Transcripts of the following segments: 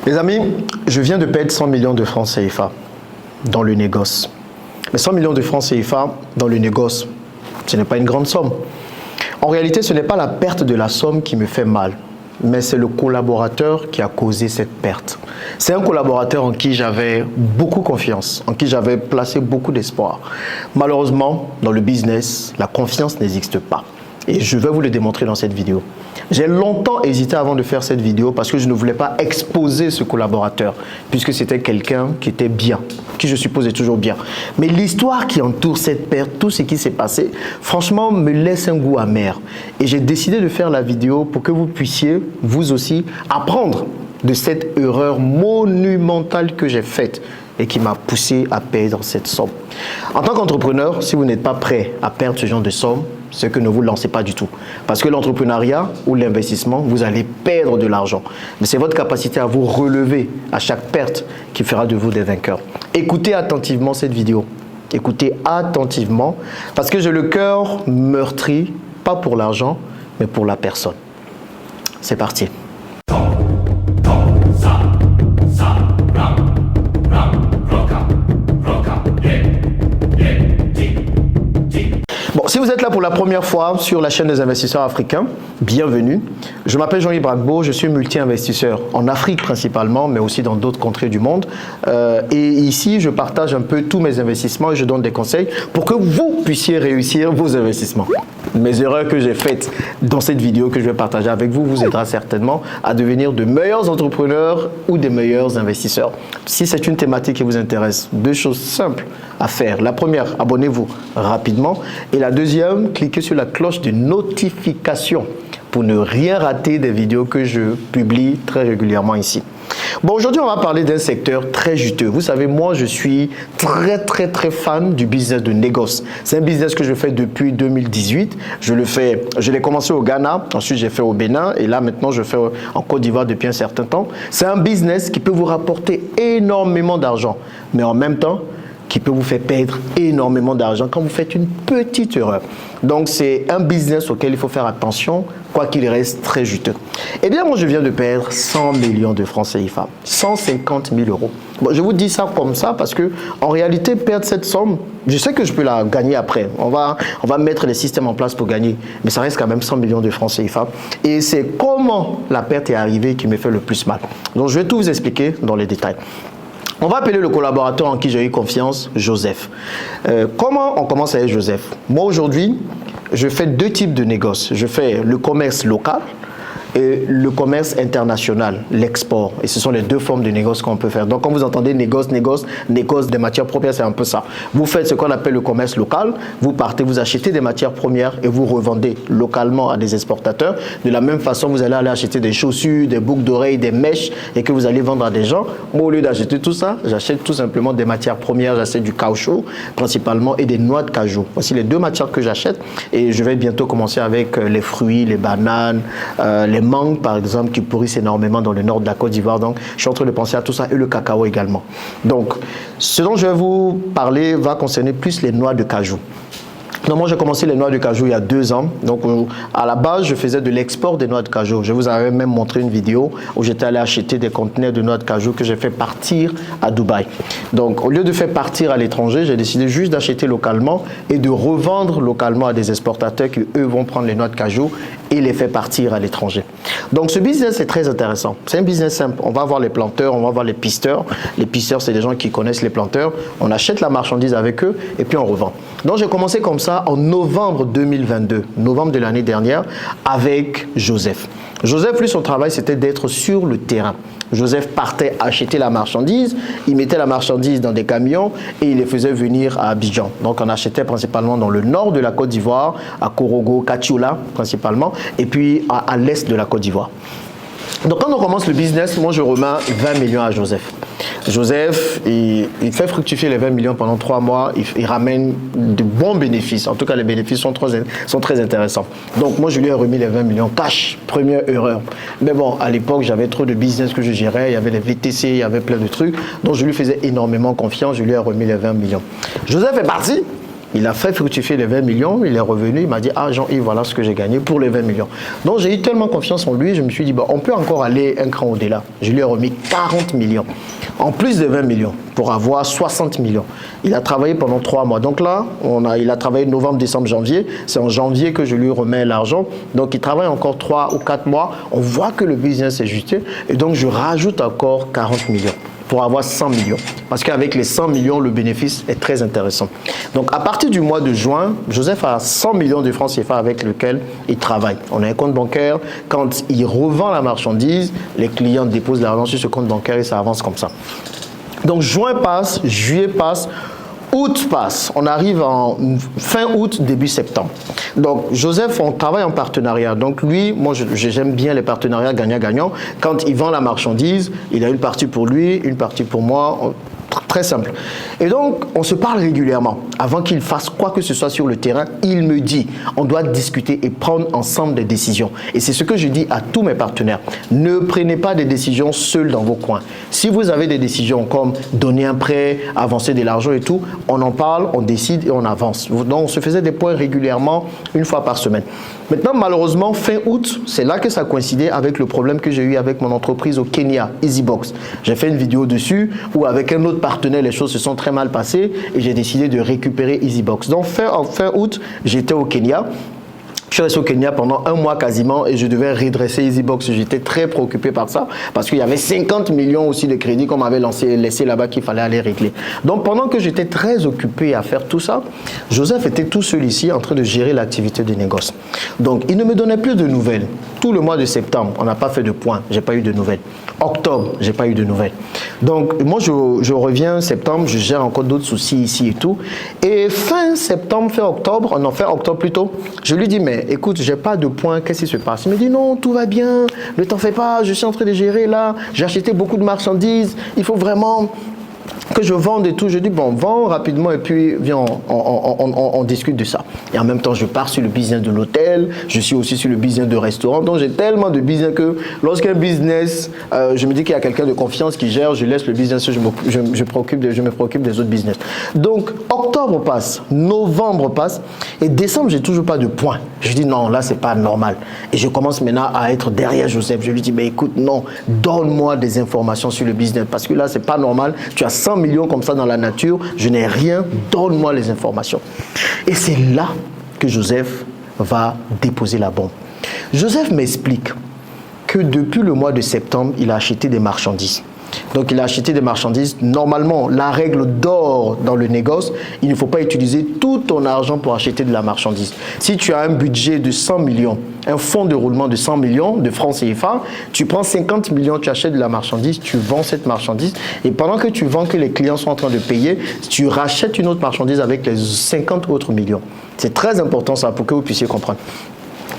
Les amis, je viens de perdre 100 millions de francs CFA dans le négoce. Mais 100 millions de francs CFA dans le négoce, ce n'est pas une grande somme. En réalité, ce n'est pas la perte de la somme qui me fait mal, mais c'est le collaborateur qui a causé cette perte. C'est un collaborateur en qui j'avais beaucoup confiance, en qui j'avais placé beaucoup d'espoir. Malheureusement, dans le business, la confiance n'existe pas. Et je vais vous le démontrer dans cette vidéo. J'ai longtemps hésité avant de faire cette vidéo parce que je ne voulais pas exposer ce collaborateur, puisque c'était quelqu'un qui était bien, qui je suppose est toujours bien. Mais l'histoire qui entoure cette perte, tout ce qui s'est passé, franchement, me laisse un goût amer. Et j'ai décidé de faire la vidéo pour que vous puissiez, vous aussi, apprendre de cette erreur monumentale que j'ai faite et qui m'a poussé à perdre cette somme. En tant qu'entrepreneur, si vous n'êtes pas prêt à perdre ce genre de somme, c'est que ne vous lancez pas du tout. Parce que l'entrepreneuriat ou l'investissement, vous allez perdre de l'argent. Mais c'est votre capacité à vous relever à chaque perte qui fera de vous des vainqueurs. Écoutez attentivement cette vidéo. Écoutez attentivement parce que j'ai le cœur meurtri, pas pour l'argent, mais pour la personne. C'est parti. Bon, si vous êtes là pour la première fois sur la chaîne des investisseurs africains, bienvenue. Je m'appelle Jean-Yves Bragbo, je suis multi-investisseur en Afrique principalement, mais aussi dans d'autres contrées du monde. Et ici, je partage un peu tous mes investissements et je donne des conseils pour que vous puissiez réussir vos investissements. Mes erreurs que j'ai faites dans cette vidéo que je vais partager avec vous vous aidera certainement à devenir de meilleurs entrepreneurs ou des meilleurs investisseurs. Si c'est une thématique qui vous intéresse, deux choses simples à faire. La première, abonnez-vous rapidement. Et la deuxième, cliquez sur la cloche de notification pour ne rien rater des vidéos que je publie très régulièrement ici. Bon, aujourd'hui, on va parler d'un secteur très juteux. Vous savez, moi, je suis très fan du business de négoce. C'est un business que je fais depuis 2018. Je l'ai commencé au Ghana, ensuite j'ai fait au Bénin et là, maintenant, je fais en Côte d'Ivoire depuis un certain temps. C'est un business qui peut vous rapporter énormément d'argent, mais en même temps, qui peut vous faire perdre énormément d'argent quand vous faites une petite erreur. Donc, c'est un business auquel il faut faire attention, quoi qu'il reste très juteux. Eh bien, moi, je viens de perdre 100 millions de francs CFA, 150 000 euros. Bon, je vous dis ça comme ça parce que, en réalité, perdre cette somme, je sais que je peux la gagner après. On va mettre les systèmes en place pour gagner, mais ça reste quand même 100 millions de francs CFA. Et c'est comment la perte est arrivée qui me fait le plus mal. Donc, je vais tout vous expliquer dans les détails. On va appeler le collaborateur en qui j'ai eu confiance, Joseph. Comment on commence avec Joseph? Moi, aujourd'hui, je fais deux types de négoces. Je fais le commerce local et le commerce international, l'export. Et ce sont les deux formes de négoce qu'on peut faire. Donc, quand vous entendez négoce des matières premières, c'est un peu ça. Vous faites ce qu'on appelle le commerce local. Vous partez, vous achetez des matières premières et vous revendez localement à des exportateurs. De la même façon, vous allez aller acheter des chaussures, des boucles d'oreilles, des mèches et que vous allez vendre à des gens. Moi, au lieu d'acheter tout ça, j'achète tout simplement des matières premières. J'achète du caoutchouc principalement et des noix de cajou. Voici les deux matières que j'achète et je vais bientôt commencer avec les fruits, les bananes, les mangues par exemple qui pourrissent énormément dans le nord de la Côte d'Ivoire. Donc je suis en train de penser à tout ça et le cacao également. Donc ce dont je vais vous parler va concerner plus les noix de cajou. Donc moi j'ai commencé les noix de cajou il y a 2 ans. Donc à la base je faisais de l'export des noix de cajou. Je vous avais même montré une vidéo où j'étais allé acheter des conteneurs de noix de cajou que j'ai fait partir à Dubaï. Donc au lieu de faire partir à l'étranger, j'ai décidé juste d'acheter localement et de revendre localement à des exportateurs qui eux vont prendre les noix de cajou et les faire partir à l'étranger. Donc ce business est très intéressant. C'est un business simple. On va voir les planteurs, on va voir les pisteurs. Les pisteurs c'est des gens qui connaissent les planteurs. On achète la marchandise avec eux et puis on revend. Donc j'ai commencé comme ça en novembre 2022, novembre de l'année dernière, avec Joseph. Joseph, lui, son travail, c'était d'être sur le terrain. Joseph partait acheter la marchandise, il mettait la marchandise dans des camions et il les faisait venir à Abidjan. Donc on achetait principalement dans le nord de la Côte d'Ivoire, à Korogo, Kachioula principalement, et puis à l'est de la Côte d'Ivoire. Donc quand on commence le business, moi je remets 20 millions à Joseph. Joseph, il fait fructifier les 20 millions pendant 3 mois, il ramène de bons bénéfices. En tout cas, les bénéfices sont très intéressants. Donc moi je lui ai remis les 20 millions cash, première erreur. Mais bon, à l'époque, j'avais trop de business que je gérais, il y avait les VTC, il y avait plein de trucs. Donc je lui faisais énormément confiance, je lui ai remis les 20 millions. Joseph est parti. Il a fait fructifier les 20 millions, il est revenu, il m'a dit, ah Jean-Yves, voilà ce que j'ai gagné pour les 20 millions. Donc j'ai eu tellement confiance en lui, je me suis dit, bon, on peut encore aller un cran au-delà. Je lui ai remis 40 millions, en plus de 20 millions, pour avoir 60 millions. Il a travaillé pendant 3 mois. Donc là, il a travaillé novembre, décembre, janvier. C'est en janvier que je lui remets l'argent. Donc il travaille encore 3 ou 4 mois. On voit que le business est ajusté. Et donc je rajoute encore 40 millions. Pour avoir 100 millions. Parce qu'avec les 100 millions, le bénéfice est très intéressant. Donc, à partir du mois de juin, Joseph a 100 millions de francs CFA avec lequel il travaille. On a un compte bancaire. Quand il revend la marchandise, les clients déposent l'argent sur ce compte bancaire et ça avance comme ça. Donc, juin passe, juillet passe, août passe. On arrive en fin août, début septembre. Donc, Joseph, on travaille en partenariat. Donc, lui, moi, j'aime bien les partenariats gagnant-gagnant. Quand il vend la marchandise, il a une partie pour lui, une partie pour moi. Très simple. Et donc, on se parle régulièrement. Avant qu'il fasse quoi que ce soit sur le terrain, il me dit, on doit discuter et prendre ensemble des décisions. Et c'est ce que je dis à tous mes partenaires. Ne prenez pas des décisions seuls dans vos coins. Si vous avez des décisions comme donner un prêt, avancer de l'argent et tout, on en parle, on décide et on avance. Donc, on se faisait des points régulièrement, une fois par semaine. Maintenant, malheureusement, fin août, c'est là que ça coïncidait avec le problème que j'ai eu avec mon entreprise au Kenya, EasyBox. J'ai fait une vidéo dessus où avec un autre partenaire, les choses se sont très mal passées et j'ai décidé de récupérer EasyBox. Donc, fin août, j'étais au Kenya. Je suis resté au Kenya pendant 1 mois quasiment et je devais redresser EasyBox. J'étais très préoccupé par ça parce qu'il y avait 50 millions aussi de crédits qu'on m'avait laissé là-bas qu'il fallait aller régler. Donc pendant que j'étais très occupé à faire tout ça, Joseph était tout seul ici en train de gérer l'activité de négoce. Donc il ne me donnait plus de nouvelles. Tout le mois de septembre, on n'a pas fait de point, j'ai pas eu de nouvelles. Octobre, j'ai pas eu de nouvelles. Donc moi je reviens septembre, je gère encore d'autres soucis ici et tout. Et fin septembre, fin octobre, on en fait octobre plutôt, je lui dis mais écoute, j'ai pas de points, qu'est-ce qui se passe? Il me dit non, tout va bien, ne t'en fais pas, je suis en train de gérer là, j'ai acheté beaucoup de marchandises, il faut vraiment que je vende et tout. Je dis bon, vends rapidement et puis viens, on discute de ça. Et en même temps, je pars sur le business de l'hôtel, je suis aussi sur le business de restaurant. Donc j'ai tellement de business que lorsqu'un business, je me dis qu'il y a quelqu'un de confiance qui gère, je laisse le business, je me préoccupe des autres business. Donc octobre passe, novembre passe et décembre, j'ai toujours pas de points. Je dis non, là c'est pas normal. Et je commence maintenant à être derrière Joseph. Je lui dis mais écoute, non, donne-moi des informations sur le business parce que là c'est pas normal. Tu as 100 millions comme ça dans la nature, je n'ai rien, donne-moi les informations. Et c'est là que Joseph va déposer la bombe. Joseph m'explique que depuis le mois de septembre, il a acheté des marchandises. Donc il a acheté des marchandises. Normalement, la règle d'or dans le négoce, il ne faut pas utiliser tout ton argent pour acheter de la marchandise. Si tu as un budget de 100 millions, un fonds de roulement de 100 millions de francs CFA, tu prends 50 millions, tu achètes de la marchandise, tu vends cette marchandise et pendant que tu vends, que les clients sont en train de payer, tu rachètes une autre marchandise avec les 50 autres millions. C'est très important ça pour que vous puissiez comprendre.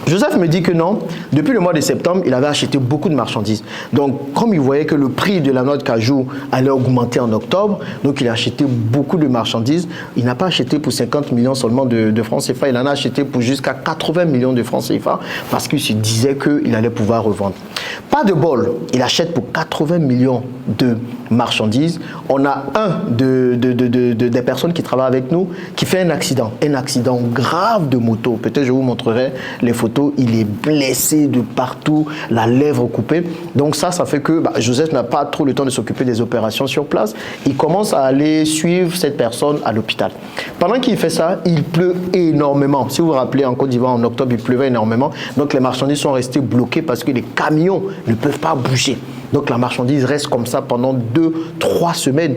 Joseph me dit que non, depuis le mois de septembre, il avait acheté beaucoup de marchandises. Donc, comme il voyait que le prix de la noix de cajou allait augmenter en octobre, donc il a acheté beaucoup de marchandises. Il n'a pas acheté pour 50 millions seulement de francs CFA, il en a acheté pour jusqu'à 80 millions de francs CFA parce qu'il se disait qu'il allait pouvoir revendre. Pas de bol, il achète pour 80 millions de marchandises. On a des personnes qui travaillent avec nous qui fait un accident grave de moto. Peut-être je vous montrerai les photos. Il est blessé de partout, la lèvre coupée. Donc ça fait que Joseph n'a pas trop le temps de s'occuper des opérations sur place. Il commence à aller suivre cette personne à l'hôpital. Pendant qu'il fait ça, il pleut énormément. Si vous vous rappelez, en Côte d'Ivoire, en octobre, il pleuvait énormément. Donc les marchandises sont restées bloquées parce que les camions ne peuvent pas bouger. Donc la marchandise reste comme ça pendant 2-3 semaines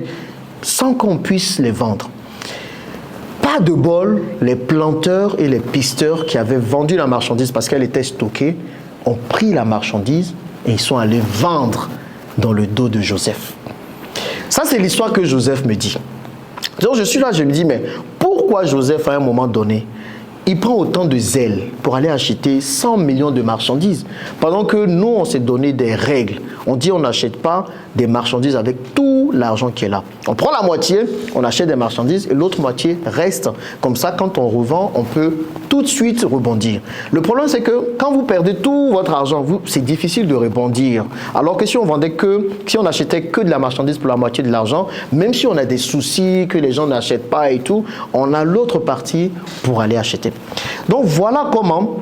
sans qu'on puisse les vendre. Pas de bol, les planteurs et les pisteurs qui avaient vendu la marchandise parce qu'elle était stockée ont pris la marchandise et ils sont allés vendre dans le dos de Joseph. Ça, c'est l'histoire que Joseph me dit. Donc je suis là, je me dis, mais pourquoi Joseph, à un moment donné, il prend autant de zèle pour aller acheter 100 millions de marchandises, pendant que nous, on s'est donné des règles. On dit on n'achète pas des marchandises avec tout l'argent qui est là. On prend la moitié, on achète des marchandises et l'autre moitié reste. Comme ça, quand on revend, on peut tout de suite rebondir. Le problème, c'est que quand vous perdez tout votre argent, c'est difficile de rebondir. Alors que si on achetait que de la marchandise pour la moitié de l'argent, même si on a des soucis, que les gens n'achètent pas et tout, on a l'autre partie pour aller acheter. Donc voilà comment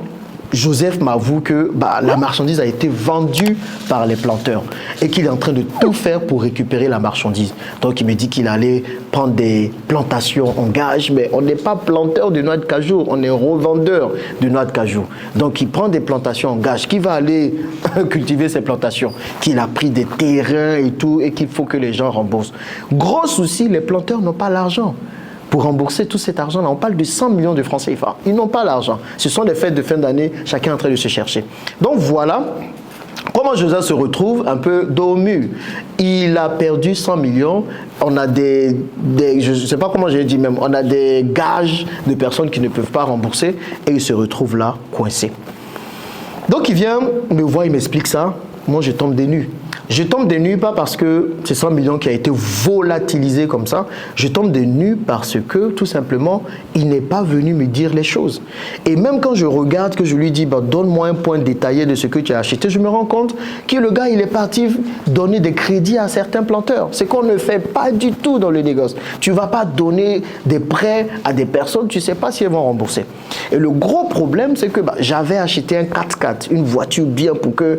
Joseph m'avoue que la marchandise a été vendue par les planteurs et qu'il est en train de tout faire pour récupérer la marchandise. Donc il me dit qu'il allait prendre des plantations en gage, mais on n'est pas planteur de noix de cajou, on est revendeur de noix de cajou. Donc il prend des plantations en gage, qui va aller cultiver ces plantations, qu'il a pris des terrains et tout et qu'il faut que les gens remboursent. Gros souci, les planteurs n'ont pas l'argent pour rembourser tout cet argent-là. On parle de 100 millions de francs CFA. Ils n'ont pas l'argent. Ce sont des fêtes de fin d'année, chacun est en train de se chercher. Donc voilà comment Joseph se retrouve un peu dos au mur. Il a perdu 100 millions. On a je ne sais pas comment j'ai dit même, on a des gages de personnes qui ne peuvent pas rembourser et il se retrouve là, coincé. Donc il vient me voir, il m'explique ça. Moi, je tombe des nues. Je tombe des nues pas parce que c'est 100 millions qui a été volatilisé comme ça. Je tombe des nues parce que, tout simplement, il n'est pas venu me dire les choses. Et même quand je regarde, que je lui dis, donne-moi un point détaillé de ce que tu as acheté, je me rends compte que le gars, il est parti donner des crédits à certains planteurs. C'est qu'on ne fait pas du tout dans le négoce. Tu ne vas pas donner des prêts à des personnes, tu ne sais pas si elles vont rembourser. Et le gros problème, c'est que j'avais acheté un 4x4, une voiture bien pour que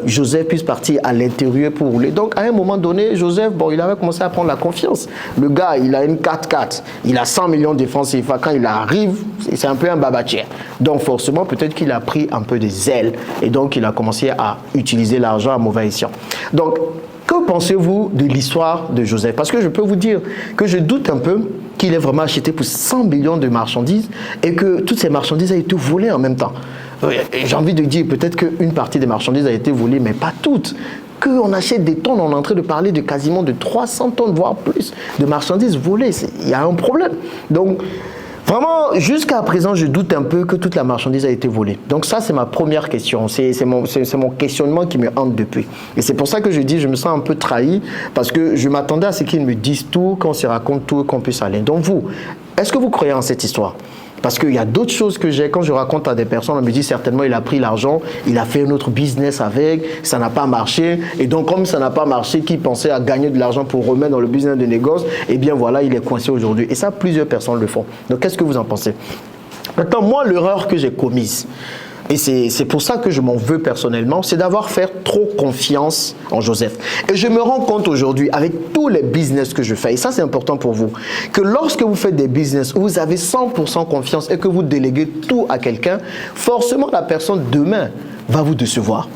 Joseph puisse partir à l'intérieur pour rouler. Donc, à un moment donné, Joseph, il avait commencé à prendre la confiance. Le gars, il a une 4x4, il a 100 millions de francs CFA. Quand il arrive, c'est un peu un babatier. Donc, forcément, peut-être qu'il a pris un peu de zèle. Et donc, il a commencé à utiliser l'argent à mauvais escient. Donc, que pensez-vous de l'histoire de Joseph? Parce que je peux vous dire que je doute un peu qu'il ait vraiment acheté pour 100 millions de marchandises et que toutes ces marchandises aient été volées en même temps. J'ai envie de dire peut-être qu'une partie des marchandises a été volée, mais pas toutes. Qu'on achète des tonnes, on est en train de parler de quasiment de 300 tonnes, voire plus, de marchandises volées. Il y a un problème. Donc, vraiment, jusqu'à présent, je doute un peu que toute la marchandise a été volée. Donc ça, c'est ma première question. C'est mon questionnement qui me hante depuis. Et c'est pour ça que je dis, je me sens un peu trahi, parce que je m'attendais à ce qu'ils me disent tout, qu'on se raconte tout, qu'on puisse aller. Donc vous, est-ce que vous croyez en cette histoire? Parce qu'il y a d'autres choses que j'ai, quand je raconte à des personnes, on me dit certainement il a pris l'argent, il a fait un autre business avec, ça n'a pas marché. Et donc comme ça n'a pas marché, qui pensait à gagner de l'argent pour remettre dans le business de négoce, eh bien voilà, il est coincé aujourd'hui. Et ça, plusieurs personnes le font. Donc qu'est-ce que vous en pensez? Maintenant, moi, l'erreur que j'ai commise, et c'est pour ça que je m'en veux personnellement, c'est d'avoir fait trop confiance en Joseph. Et je me rends compte aujourd'hui, avec tous les business que je fais, et ça c'est important pour vous, que lorsque vous faites des business où vous avez 100% confiance et que vous déléguez tout à quelqu'un, forcément la personne demain va vous décevoir.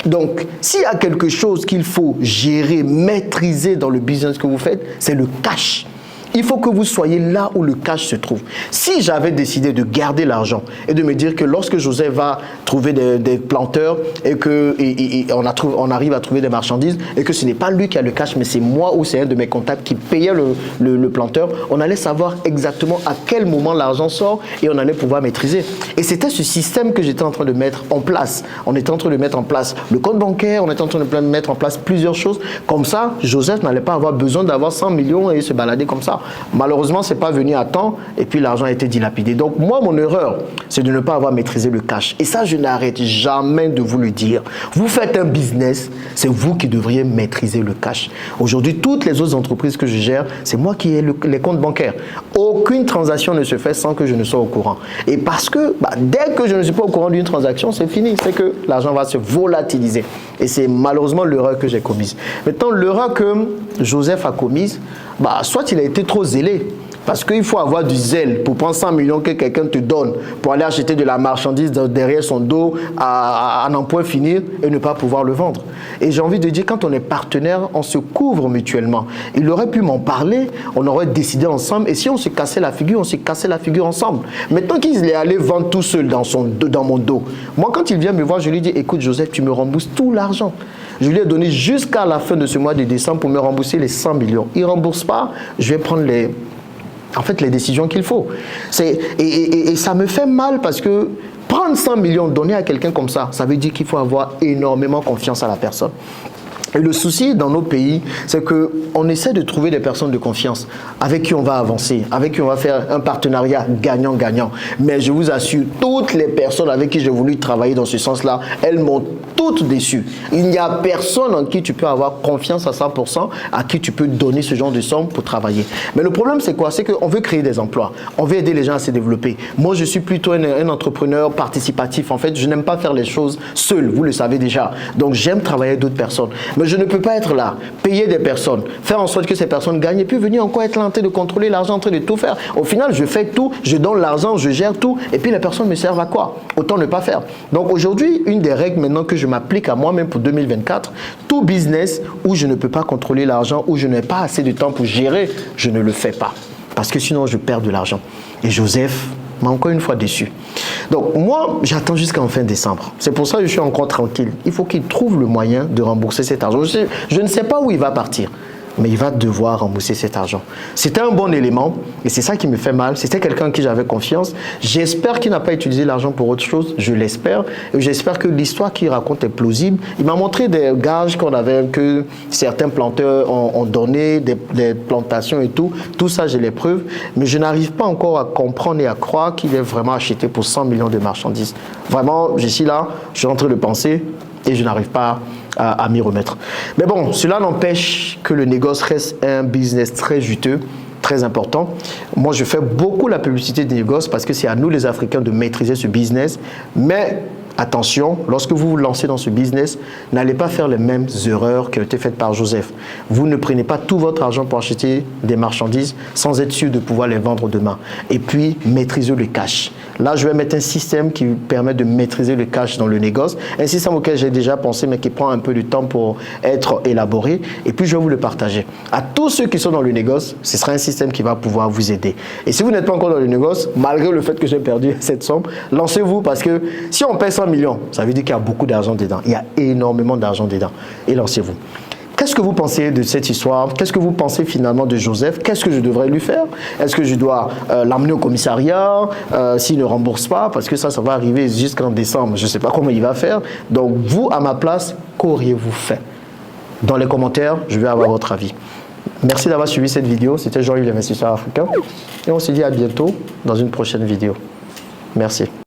Donc, s'il y a quelque chose qu'il faut gérer, maîtriser dans le business que vous faites, c'est le cash. Il faut que vous soyez là où le cash se trouve. Si j'avais décidé de garder l'argent et de me dire que lorsque Joseph va trouver des planteurs et qu'on arrive à trouver des marchandises et que ce n'est pas lui qui a le cash, mais c'est moi ou c'est un de mes contacts qui payait le planteur, on allait savoir exactement à quel moment l'argent sort et on allait pouvoir maîtriser. Et c'était ce système que j'étais en train de mettre en place. On était en train de mettre en place le compte bancaire, on était en train de mettre en place plusieurs choses. Comme ça, Joseph n'allait pas avoir besoin d'avoir 100 millions et se balader comme ça. Malheureusement, ce n'est pas venu à temps et puis l'argent a été dilapidé. Donc moi, mon erreur, c'est de ne pas avoir maîtrisé le cash. Et ça, je n'arrête jamais de vous le dire. Vous faites un business, c'est vous qui devriez maîtriser le cash. Aujourd'hui, toutes les autres entreprises que je gère, c'est moi qui ai les comptes bancaires. Aucune transaction ne se fait sans que je ne sois au courant. Et parce que dès que je ne suis pas au courant d'une transaction, c'est fini. C'est que l'argent va se volatiliser. Et c'est malheureusement l'erreur que j'ai commise. Maintenant, l'erreur que Joseph a commise, soit il a été trop zélé. Parce qu'il faut avoir du zèle pour prendre 100 millions que quelqu'un te donne pour aller acheter de la marchandise derrière son dos à n'en point finir et ne pas pouvoir le vendre. Et j'ai envie de dire, quand on est partenaire, on se couvre mutuellement. Il aurait pu m'en parler, on aurait décidé ensemble et si on se cassait la figure, on se cassait la figure ensemble. Maintenant qu'il est allé vendre tout seul dans mon dos, moi quand il vient me voir, je lui dis, écoute Joseph, tu me rembourses tout l'argent. Je lui ai donné jusqu'à la fin de ce mois de décembre pour me rembourser les 100 millions. Il ne rembourse pas, je vais prendre en fait les décisions qu'il faut. Et ça me fait mal parce que prendre 100 millions, donner à quelqu'un comme ça veut dire qu'il faut avoir énormément confiance à la personne. Et le souci dans nos pays, c'est qu'on essaie de trouver des personnes de confiance avec qui on va avancer, avec qui on va faire un partenariat gagnant-gagnant. Mais je vous assure, toutes les personnes avec qui j'ai voulu travailler dans ce sens-là, elles m'ont toutes déçu. Il n'y a personne en qui tu peux avoir confiance à 100%, à qui tu peux donner ce genre de somme pour travailler. Mais le problème, c'est quoi? C'est qu'on veut créer des emplois, on veut aider les gens à se développer. Moi, je suis plutôt un entrepreneur participatif. En fait, je n'aime pas faire les choses seul, vous le savez déjà. Donc, j'aime travailler avec d'autres personnes. Mais je ne peux pas être là, payer des personnes, faire en sorte que ces personnes gagnent et puis venir encore être là en train de contrôler l'argent, en train de tout faire. Au final, je fais tout, je donne l'argent, je gère tout et puis les personnes me servent à quoi? Autant ne pas faire. Donc aujourd'hui, une des règles maintenant que je m'applique à moi-même pour 2024, tout business où je ne peux pas contrôler l'argent, où je n'ai pas assez de temps pour gérer, je ne le fais pas. Parce que sinon, je perds de l'argent. Et Joseph m'a encore une fois déçu. Donc moi, j'attends jusqu'en fin décembre. C'est pour ça que je suis encore tranquille. Il faut qu'il trouve le moyen de rembourser cet argent. Je ne sais pas où il va partir, mais il va devoir rembourser cet argent. C'était un bon élément et c'est ça qui me fait mal. C'était quelqu'un en qui j'avais confiance. J'espère qu'il n'a pas utilisé l'argent pour autre chose. Je l'espère. Et j'espère que l'histoire qu'il raconte est plausible. Il m'a montré des gages qu'on avait, que certains planteurs ont donné, des plantations et tout. Tout ça, j'ai les preuves. Mais je n'arrive pas encore à comprendre et à croire qu'il est vraiment acheté pour 100 millions de marchandises. Vraiment, je suis là, je suis en train de penser et je n'arrive pas à m'y remettre. Mais bon, cela n'empêche que le négoce reste un business très juteux, très important. Moi, je fais beaucoup la publicité des négoces parce que c'est à nous les Africains de maîtriser ce business. Mais attention, lorsque vous vous lancez dans ce business, n'allez pas faire les mêmes erreurs qui ont été faites par Joseph. Vous ne prenez pas tout votre argent pour acheter des marchandises sans être sûr de pouvoir les vendre demain. Et puis, maîtrisez le cash. Là, je vais mettre un système qui permet de maîtriser le cash dans le négoce. Un système auquel j'ai déjà pensé, mais qui prend un peu de temps pour être élaboré. Et puis, je vais vous le partager. À tous ceux qui sont dans le négoce, ce sera un système qui va pouvoir vous aider. Et si vous n'êtes pas encore dans le négoce, malgré le fait que j'ai perdu cette somme, lancez-vous parce que si on paie 100 millions, ça veut dire qu'il y a beaucoup d'argent dedans. Il y a énormément d'argent dedans. Et lancez-vous. Qu'est-ce que vous pensez de cette histoire? Qu'est-ce que vous pensez finalement de Joseph? Qu'est-ce que je devrais lui faire? Est-ce que je dois l'emmener au commissariat s'il ne rembourse pas? Parce que ça va arriver jusqu'en décembre. Je ne sais pas comment il va faire. Donc vous, à ma place, qu'auriez-vous fait? Dans les commentaires, je vais avoir votre avis. Merci d'avoir suivi cette vidéo. C'était Jean-Yves, l'investisseur africain. Et on se dit à bientôt dans une prochaine vidéo. Merci.